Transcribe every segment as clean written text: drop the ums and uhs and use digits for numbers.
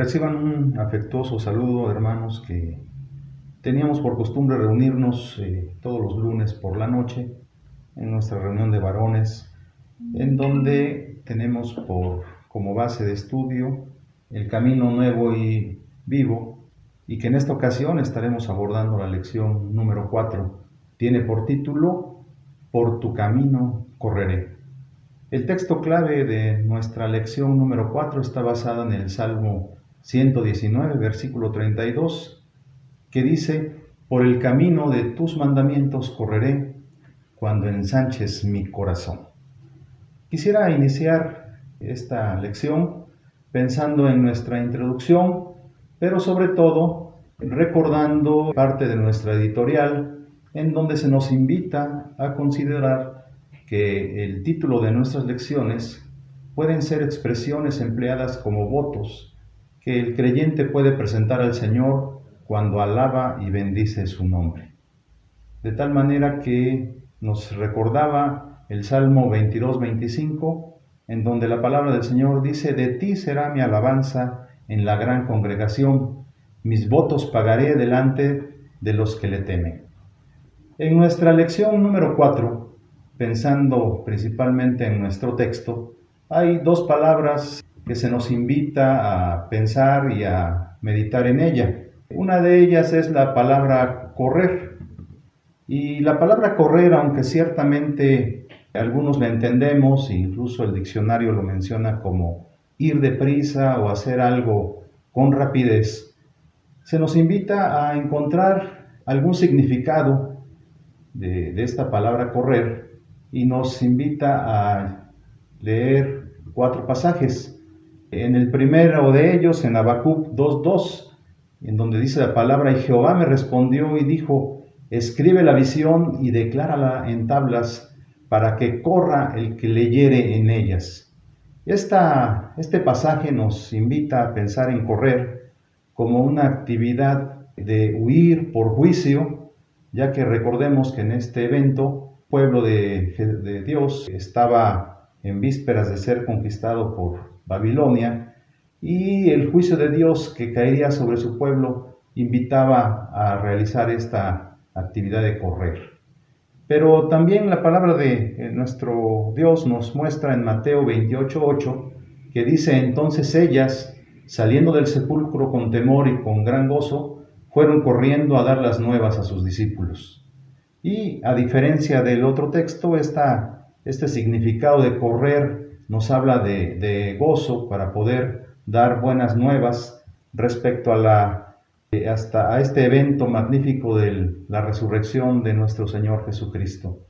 Reciban un afectuoso saludo, hermanos, que teníamos por costumbre reunirnos todos los lunes por la noche en nuestra reunión de varones, en donde tenemos como base de estudio el camino nuevo y vivo, y que en esta ocasión estaremos abordando la lección número 4. Tiene por título, Por tu camino correré. El texto clave de nuestra lección número 4 está basado en el Salmo 119, versículo 32, que dice: por el camino de tus mandamientos correré cuando ensanches mi corazón. Quisiera iniciar esta lección pensando en nuestra introducción, pero sobre todo recordando parte de nuestra editorial, en donde se nos invita a considerar que el título de nuestras lecciones pueden ser expresiones empleadas como votos que el creyente puede presentar al Señor cuando alaba y bendice su nombre. De tal manera que nos recordaba el Salmo 22-25, en donde la palabra del Señor dice: de ti será mi alabanza en la gran congregación, mis votos pagaré delante de los que le temen. En nuestra lección número 4, pensando principalmente en nuestro texto, hay dos palabras que se nos invita a pensar y a meditar en ella. Una de ellas es la palabra correr. Y la palabra correr, aunque ciertamente algunos la entendemos, incluso el diccionario lo menciona como ir deprisa o hacer algo con rapidez, se nos invita a encontrar algún significado de esta palabra correr, y nos invita a leer 4 pasajes. En el primero de ellos, en Habacuc 2:2, en donde dice la palabra: y Jehová me respondió y dijo, escribe la visión y declárala en tablas, para que corra el que leyere en ellas. Este pasaje nos invita a pensar en correr como una actividad de huir por juicio, ya que recordemos que en este evento el pueblo de Dios estaba en vísperas de ser conquistado por Babilonia, y el juicio de Dios que caería sobre su pueblo invitaba a realizar esta actividad de correr. Pero también la palabra de nuestro Dios nos muestra en Mateo 28:8, que dice: entonces ellas, saliendo del sepulcro con temor y con gran gozo, fueron corriendo a dar las nuevas a sus discípulos. Y a diferencia del otro texto, este significado de correr nos habla de gozo para poder dar buenas nuevas respecto a este evento magnífico de la resurrección de nuestro Señor Jesucristo.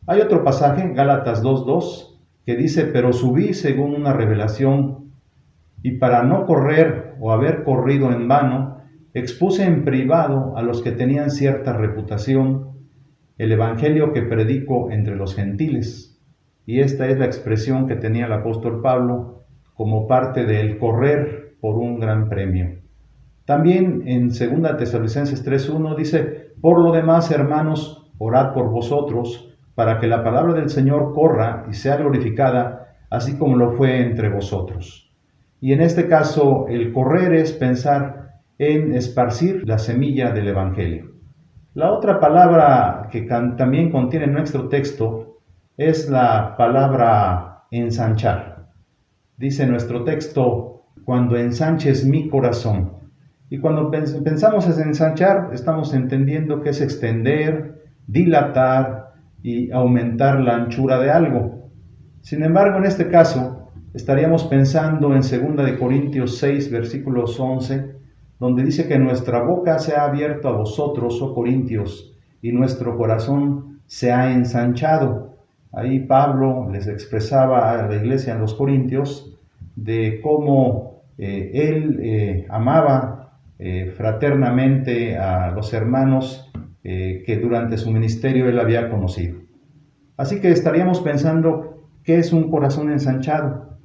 Hay otro pasaje, Gálatas 2:2, que dice: pero subí según una revelación, y para no correr o haber corrido en vano, expuse en privado a los que tenían cierta reputación el evangelio que predico entre los gentiles. Y esta es la expresión que tenía el apóstol Pablo como parte del correr por un gran premio. También en 2 Tesalonicenses 3:1 dice: por lo demás, hermanos, orad por vosotros, para que la palabra del Señor corra y sea glorificada, así como lo fue entre vosotros. Y en este caso, el correr es pensar en esparcir la semilla del evangelio. La otra palabra que también contiene nuestro texto es la palabra ensanchar. Dice nuestro texto: cuando ensanches mi corazón. Y cuando pensamos en ensanchar, estamos entendiendo que es extender, dilatar y aumentar la anchura de algo. Sin embargo, en este caso, estaríamos pensando en 2 Corintios 6, versículos 11, donde dice que nuestra boca se ha abierto a vosotros, oh Corintios, y nuestro corazón se ha ensanchado. Ahí Pablo les expresaba a la iglesia en los Corintios de cómo él amaba fraternamente a los hermanos que durante su ministerio él había conocido. Así que estaríamos pensando, ¿qué es un corazón ensanchado?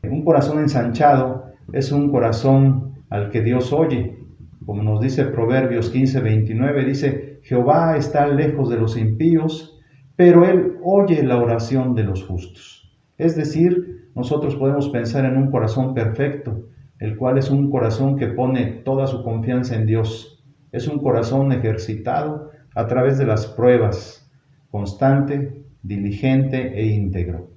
Un corazón ensanchado es un corazón al que Dios oye. Como nos dice Proverbios 15:29, dice: Jehová está lejos de los impíos, pero Él oye la oración de los justos. Es decir, nosotros podemos pensar en un corazón perfecto, el cual es un corazón que pone toda su confianza en Dios. Es un corazón ejercitado a través de las pruebas, constante, diligente e íntegro.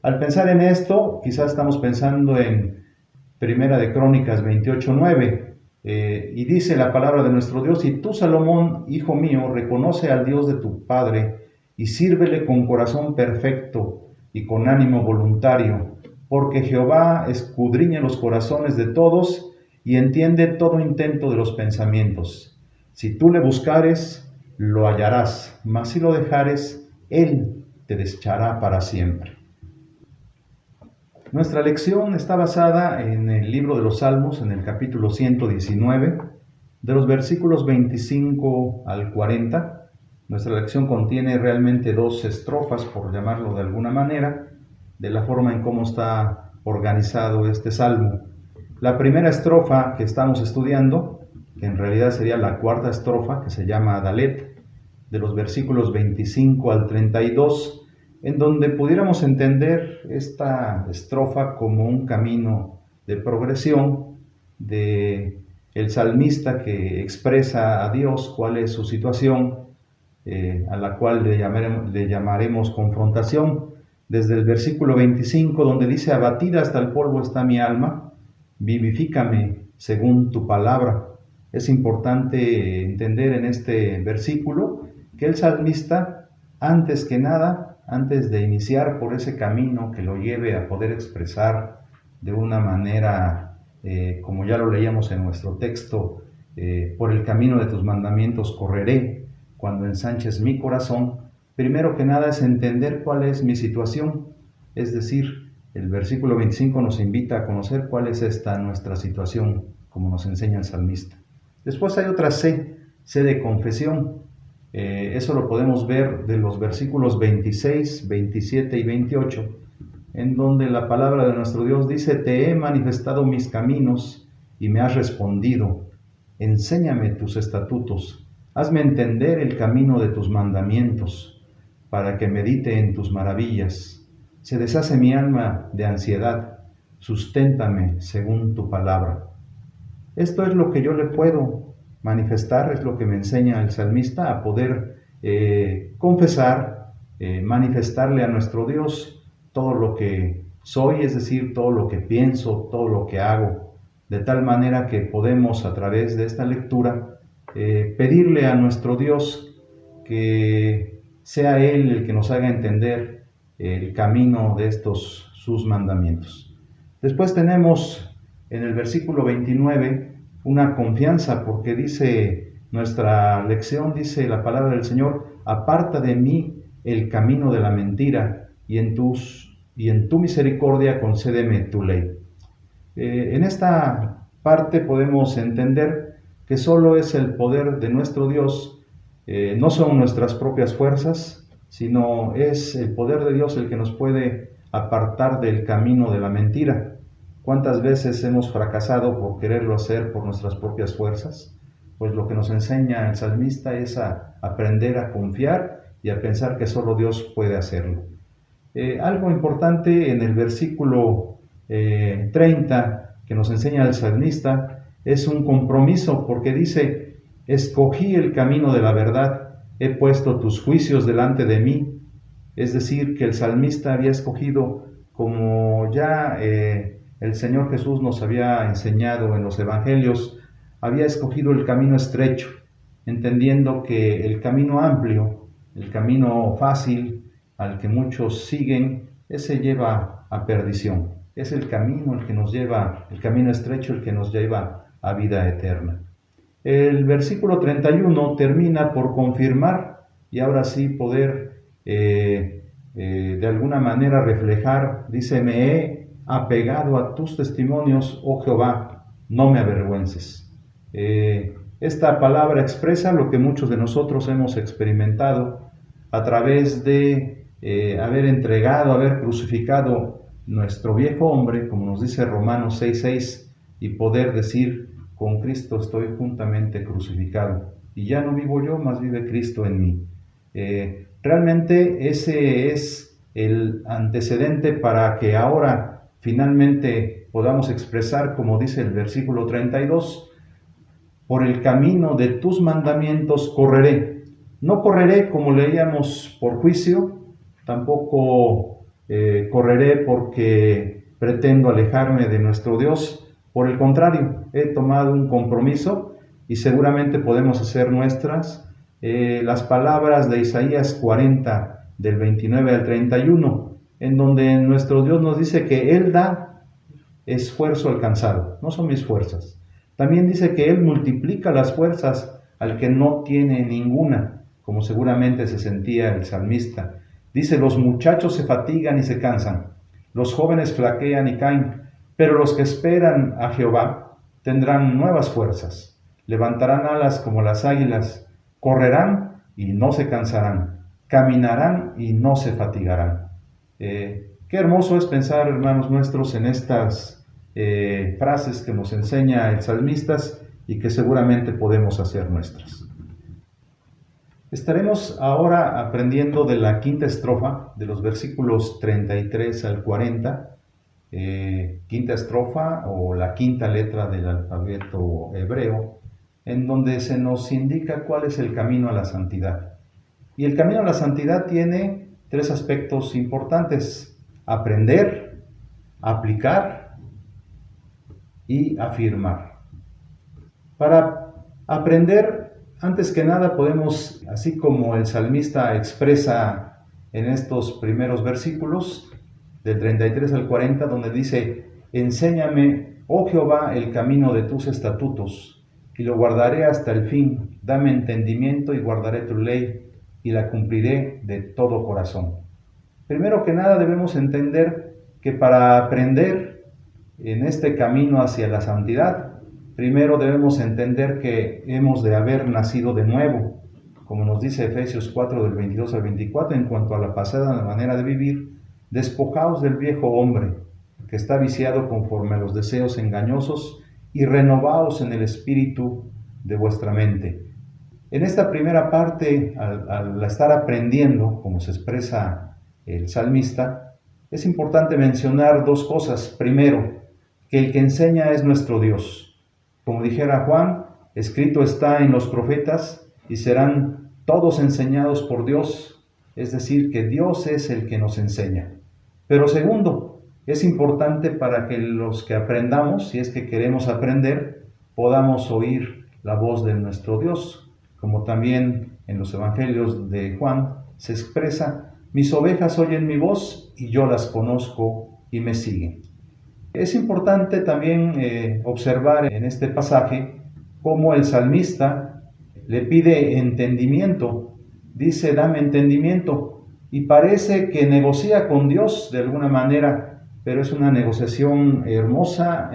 Al pensar en esto, quizás estamos pensando en Primera de Crónicas 28:9, y dice la palabra de nuestro Dios: y tú, Salomón, hijo mío, reconoce al Dios de tu Padre y sírvele con corazón perfecto y con ánimo voluntario, porque Jehová escudriña los corazones de todos y entiende todo intento de los pensamientos. Si tú le buscares, lo hallarás, mas si lo dejares, él te desechará para siempre. Nuestra lección está basada en el libro de los Salmos, en el capítulo 119, de los versículos 25 al 40. Nuestra lección contiene realmente 2 estrofas, por llamarlo de alguna manera, de la forma en cómo está organizado este salmo. La primera estrofa que estamos estudiando, que en realidad sería la cuarta estrofa, que se llama Adalet, de los versículos 25 al 32, en donde pudiéramos entender esta estrofa como un camino de progresión de el salmista que expresa a Dios cuál es su situación, a la cual le llamaremos confrontación, desde el versículo 25, donde dice: abatida hasta el polvo está mi alma, vivifícame según tu palabra. Es importante entender en este versículo que el salmista, antes que nada, antes de iniciar por ese camino que lo lleve a poder expresar de una manera, como ya lo leíamos en nuestro texto, por el camino de tus mandamientos correré, cuando ensanches mi corazón, primero que nada es entender cuál es mi situación. Es decir, el versículo 25 nos invita a conocer cuál es esta nuestra situación, como nos enseña el salmista. Después hay otra C de confesión. Eso lo podemos ver de los versículos 26, 27 y 28, en donde la palabra de nuestro Dios dice: te he manifestado mis caminos y me has respondido. Enséñame tus estatutos, hazme entender el camino de tus mandamientos, para que medite en tus maravillas. Se deshace mi alma de ansiedad, susténtame según tu palabra. Esto es lo que yo le puedo manifestar, es lo que me enseña el salmista, a poder confesar, manifestarle a nuestro Dios todo lo que soy, es decir, todo lo que pienso, todo lo que hago, de tal manera que podemos, a través de esta lectura, pedirle a nuestro Dios que sea Él el que nos haga entender el camino de estos sus mandamientos. Después tenemos en el versículo 29 una confianza, porque dice nuestra lección, dice la palabra del Señor: aparta de mí el camino de la mentira, y en tu misericordia concédeme tu ley. En esta parte podemos entender que solo es el poder de nuestro Dios, no son nuestras propias fuerzas, sino es el poder de Dios el que nos puede apartar del camino de la mentira. ¿Cuántas veces hemos fracasado por quererlo hacer por nuestras propias fuerzas? Pues lo que nos enseña el salmista es a aprender a confiar y a pensar que solo Dios puede hacerlo. Algo importante en el versículo 30 que nos enseña el salmista es un compromiso, porque dice: escogí el camino de la verdad, he puesto tus juicios delante de mí. Es decir, que el salmista había escogido, como ya el Señor Jesús nos había enseñado en los evangelios, había escogido el camino estrecho, entendiendo que el camino amplio, el camino fácil, al que muchos siguen, ese lleva a perdición. Es el camino el que nos lleva, el camino estrecho el que nos lleva a vida eterna. El versículo 31 termina por confirmar y ahora sí poder de alguna manera reflejar, dice: me he apegado a tus testimonios, oh Jehová, no me avergüences. Esta palabra expresa lo que muchos de nosotros hemos experimentado a través de haber entregado, haber crucificado nuestro viejo hombre, como nos dice Romanos 6:6, y poder decir: con Cristo estoy juntamente crucificado, y ya no vivo yo, mas vive Cristo en mí. Realmente ese es el antecedente para que ahora finalmente podamos expresar, como dice el versículo 32, por el camino de tus mandamientos correré. No correré, como leíamos, por juicio, tampoco correré porque pretendo alejarme de nuestro Dios. Por el contrario, he tomado un compromiso y seguramente podemos hacer nuestras las palabras de Isaías 40, del 29 al 31, en donde nuestro Dios nos dice que Él da esfuerzo alcanzado, no son mis fuerzas. También dice que Él multiplica las fuerzas al que no tiene ninguna, como seguramente se sentía el salmista. Dice, los muchachos se fatigan y se cansan, los jóvenes flaquean y caen, pero los que esperan a Jehová tendrán nuevas fuerzas, levantarán alas como las águilas, correrán y no se cansarán, caminarán y no se fatigarán. Qué hermoso es pensar, hermanos nuestros, en estas frases que nos enseña el salmista y que seguramente podemos hacer nuestras. Estaremos ahora aprendiendo de la quinta estrofa, de los versículos 33 al 40, quinta estrofa o la quinta letra del alfabeto hebreo, en donde se nos indica cuál es el camino a la santidad. Y el camino a la santidad tiene tres aspectos importantes: aprender, aplicar y afirmar. Para aprender, antes que nada podemos, así como el salmista expresa en estos primeros versículos, del 33 al 40, donde dice, enséñame, oh Jehová, el camino de tus estatutos, y lo guardaré hasta el fin. Dame entendimiento y guardaré tu ley, y la cumpliré de todo corazón. Primero que nada debemos entender que para aprender en este camino hacia la santidad, primero debemos entender que hemos de haber nacido de nuevo, como nos dice Efesios 4 del 22 al 24, en cuanto a la pasada manera de vivir, despojaos del viejo hombre, que está viciado conforme a los deseos engañosos, y renovaos en el espíritu de vuestra mente. En esta primera parte, al estar aprendiendo, como se expresa el salmista, es importante mencionar dos cosas. Primero, que el que enseña es nuestro Dios. Como dijera Juan, escrito está en los profetas, y serán todos enseñados por Dios, es decir, que Dios es el que nos enseña. Pero segundo, es importante para que los que aprendamos, si es que queremos aprender, podamos oír la voz de nuestro Dios, como también en los evangelios de Juan se expresa, mis ovejas oyen mi voz y yo las conozco y me siguen. Es importante también observar en este pasaje cómo el salmista le pide entendimiento, dice dame entendimiento, y parece que negocia con Dios de alguna manera, pero es una negociación hermosa,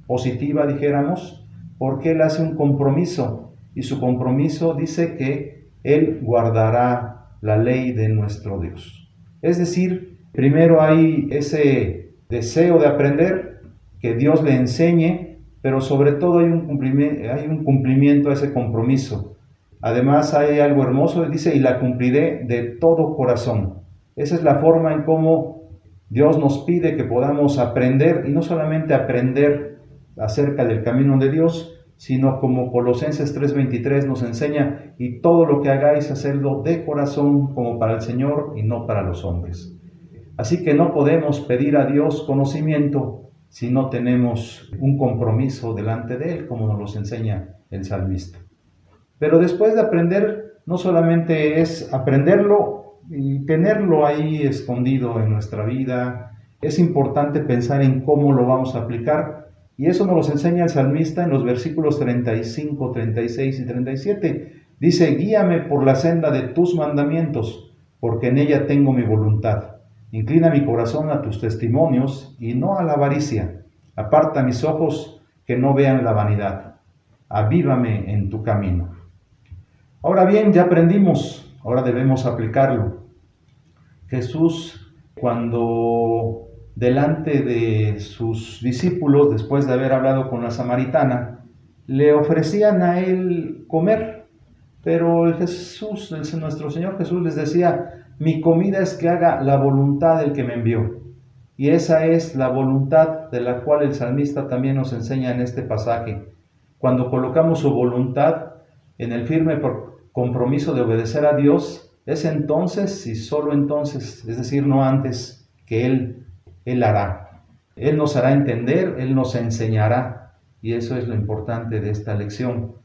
positiva dijéramos, porque él hace un compromiso, y su compromiso dice que él guardará la ley de nuestro Dios. Es decir, primero hay ese deseo de aprender, que Dios le enseñe, pero sobre todo hay un cumplimiento a ese compromiso. Además hay algo hermoso, dice, y la cumpliré de todo corazón. Esa es la forma en cómo Dios nos pide que podamos aprender, y no solamente aprender acerca del camino de Dios, sino como Colosenses 3:23 nos enseña, y todo lo que hagáis, hacedlo de corazón como para el Señor y no para los hombres. Así que no podemos pedir a Dios conocimiento si no tenemos un compromiso delante de Él, como nos lo enseña el salmista. Pero después de aprender, no solamente es aprenderlo y tenerlo ahí escondido en nuestra vida, es importante pensar en cómo lo vamos a aplicar, y eso nos lo enseña el salmista en los versículos 35, 36 y 37. Dice, guíame por la senda de tus mandamientos, porque en ella tengo mi voluntad. Inclina mi corazón a tus testimonios y no a la avaricia. Aparta mis ojos que no vean la vanidad. Avívame en tu camino. Ahora bien, ya aprendimos, ahora debemos aplicarlo. Jesús, cuando delante de sus discípulos, después de haber hablado con la samaritana, le ofrecían a él comer, pero nuestro Señor Jesús les decía, mi comida es que haga la voluntad del que me envió. Y esa es la voluntad de la cual el salmista también nos enseña en este pasaje. Cuando colocamos su voluntad en el firme compromiso de obedecer a Dios, es entonces y solo entonces, es decir, no antes, que Él hará. Él nos hará entender, Él nos enseñará, y eso es lo importante de esta lección.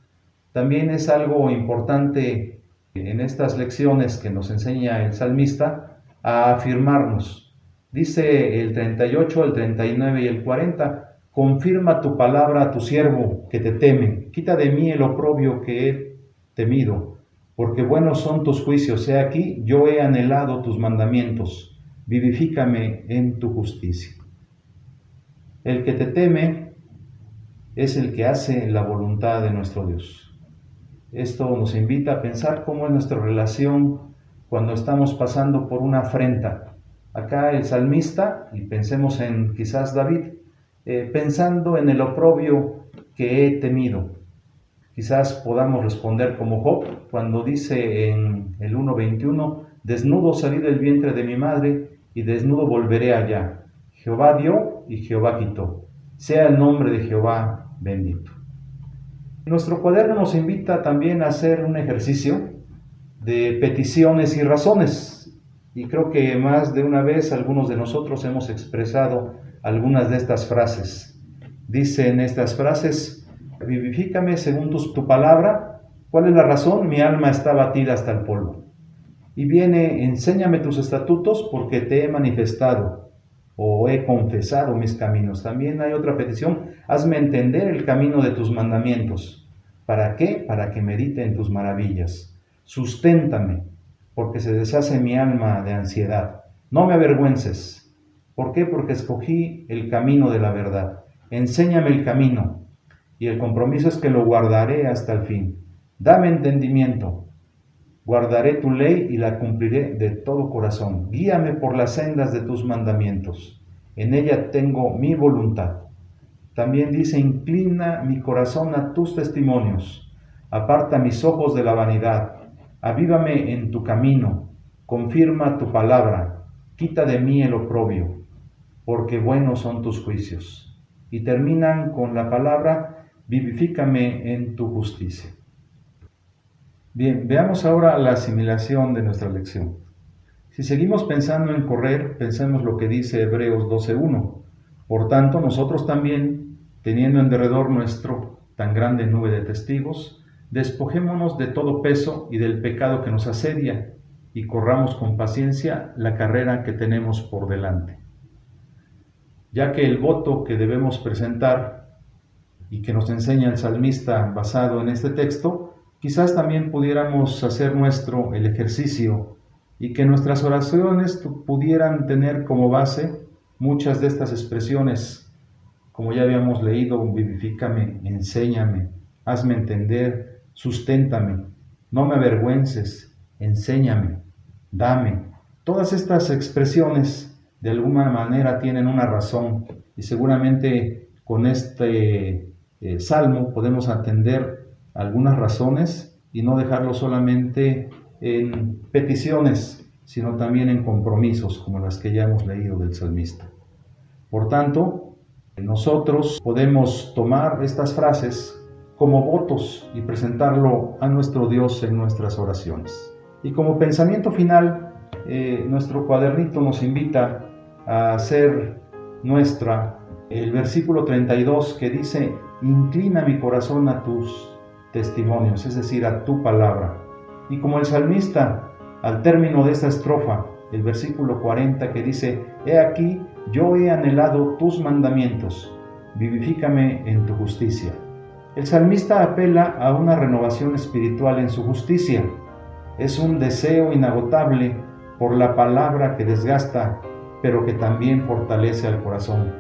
También es algo importante en estas lecciones que nos enseña el salmista a afirmarnos. Dice el 38, el 39 y el 40, confirma tu palabra a tu siervo que te teme, quita de mí el oprobio que he temido, porque buenos son tus juicios, he aquí, yo he anhelado tus mandamientos, vivifícame en tu justicia. El que te teme es el que hace la voluntad de nuestro Dios. Esto nos invita a pensar cómo es nuestra relación cuando estamos pasando por una afrenta. Acá el salmista, y pensemos en quizás David, pensando en el oprobio que he temido. Quizás podamos responder como Job cuando dice en el 1:21, desnudo salí del vientre de mi madre y desnudo volveré allá. Jehová dio y Jehová quitó. Sea el nombre de Jehová bendito. Nuestro cuaderno nos invita también a hacer un ejercicio de peticiones y razones. Y creo que más de una vez algunos de nosotros hemos expresado algunas de estas frases. Dicen estas frases, vivifícame según tu palabra. ¿Cuál es la razón? Mi alma está batida hasta el polvo. Y viene, enséñame tus estatutos porque te he manifestado o he confesado mis caminos. También hay otra petición, hazme entender el camino de tus mandamientos. ¿Para qué? Para que medite en tus maravillas. Susténtame, porque se deshace mi alma de ansiedad. No me avergüences. ¿Por qué? Porque escogí el camino de la verdad. Enséñame el camino, y el compromiso es que lo guardaré hasta el fin. Dame entendimiento. Guardaré tu ley y la cumpliré de todo corazón. Guíame por las sendas de tus mandamientos. En ella tengo mi voluntad. También dice, inclina mi corazón a tus testimonios. Aparta mis ojos de la vanidad. Avívame en tu camino. Confirma tu palabra. Quita de mí el oprobio, porque buenos son tus juicios. Y terminan con la palabra, vivifícame en tu justicia. Bien, veamos ahora la asimilación de nuestra lección. Si seguimos pensando en correr, pensemos lo que dice Hebreos 12:1. Por tanto, nosotros también, teniendo en derredor nuestro tan grande nube de testigos, despojémonos de todo peso y del pecado que nos asedia, y corramos con paciencia la carrera que tenemos por delante. Ya que el voto que debemos presentar y que nos enseña el salmista basado en este texto, quizás también pudiéramos hacer nuestro el ejercicio y que nuestras oraciones pudieran tener como base muchas de estas expresiones, como ya habíamos leído, vivifícame, enséñame, hazme entender, susténtame, no me avergüences, enséñame, dame. Todas estas expresiones de alguna manera tienen una razón y seguramente con este salmo podemos atender algunas razones y no dejarlo solamente en peticiones, sino también en compromisos, como las que ya hemos leído del salmista. Por tanto, nosotros podemos tomar estas frases como votos y presentarlo a nuestro Dios en nuestras oraciones. Y como pensamiento final, nuestro cuadernito nos invita a hacer nuestra el versículo 32 que dice, inclina mi corazón a tus testimonios, es decir, a tu palabra. Y como el salmista, al término de esta estrofa, el versículo 40 que dice, he aquí, yo he anhelado tus mandamientos, vivifícame en tu justicia. El salmista apela a una renovación espiritual en su justicia. Es un deseo inagotable por la palabra que desgasta, pero que también fortalece al corazón,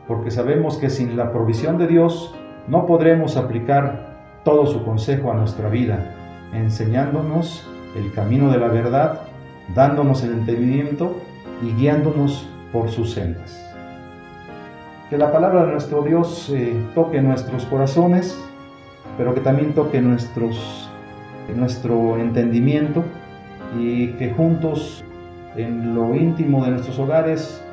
porque sabemos que sin la provisión de Dios no podremos aplicar todo su consejo a nuestra vida, enseñándonos el camino de la verdad, dándonos el entendimiento y guiándonos por sus sendas. Que la palabra de nuestro Dios toque nuestros corazones, pero que también toque nuestro entendimiento y que juntos en lo íntimo de nuestros hogares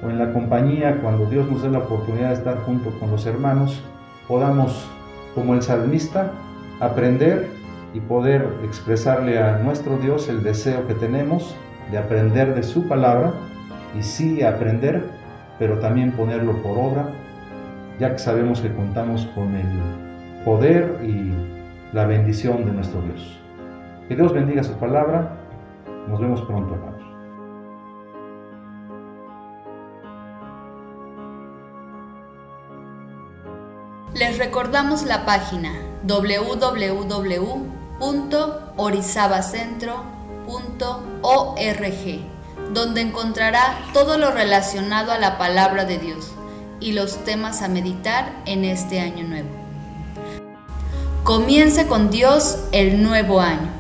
o en la compañía, cuando Dios nos dé la oportunidad de estar junto con los hermanos, podamos, como el salmista, aprender y poder expresarle a nuestro Dios el deseo que tenemos de aprender de su palabra, y sí aprender, pero también ponerlo por obra, ya que sabemos que contamos con el poder y la bendición de nuestro Dios. Que Dios bendiga su palabra. Nos vemos pronto, hermanos. Les recordamos la página www.orizabacentro.org, donde encontrará todo lo relacionado a la palabra de Dios y los temas a meditar en este año nuevo. Comience con Dios el nuevo año.